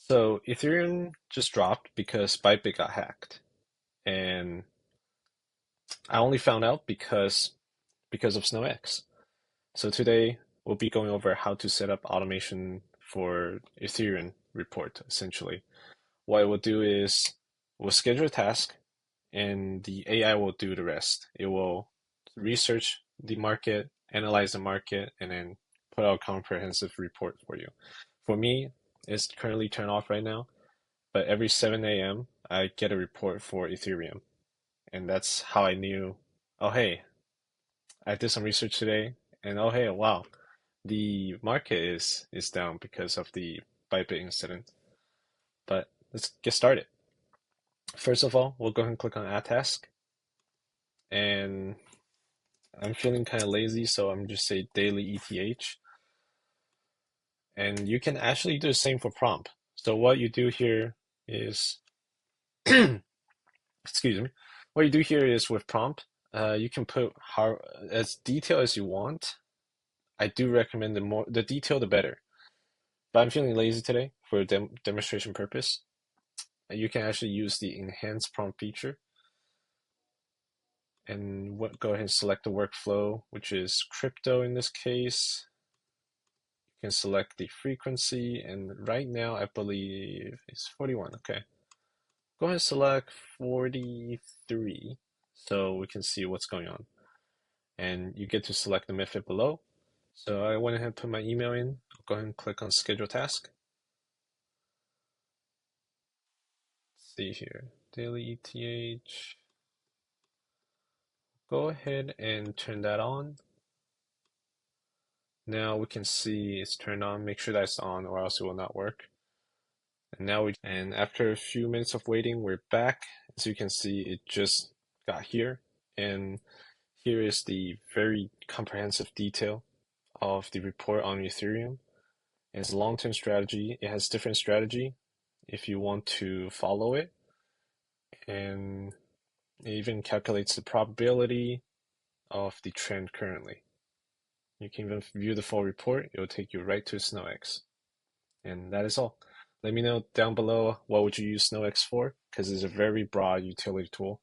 So Ethereum just dropped because ByteBit got hacked, and I only found out because of SnowX. So today we'll be going over how to set up automation for Ethereum report. Essentially, what it will do is we'll schedule a task, and the AI will do the rest. It will research the market, analyze the market, and then put out a comprehensive report for you. For me, it's currently turned off right now, but every 7 a.m. I get a report for Ethereum. And that's how I knew, oh, hey, I did some research today, and oh, hey, wow, the market is down because of the Bybit incident. But let's get started. First of all, we'll go ahead and click on Add Task. And I'm feeling kind of lazy, so I'm just say daily ETH. And you can actually do the same for prompt. So what you do here is, excuse me, what you do here is with prompt, you can put how as detailed as you want. I do recommend the detail the better. But I'm feeling lazy today for demonstration purpose. You can actually use the enhanced prompt feature and go ahead and select the workflow, which is crypto in this case. You can select the frequency, and right now I believe it's 41. Okay. Go ahead and select 43 so we can see what's going on. And you get to select the method below. So I went ahead and put my email in. I'll go ahead and click on schedule task. Let's see here, daily ETH. Go ahead and turn that on. Now we can see it's turned on. Make sure that's on or else it will not work. And after a few minutes of waiting, we're back. As you can see, it just got here. And here is the very comprehensive detail of the report on Ethereum. And it's a long-term strategy. It has different strategy if you want to follow it. And it even calculates the probability of the trend currently. You can even view the full report. It will take you right to SnowX. And that is all. Let me know down below what would you use SnowX for, because it's a very broad utility tool.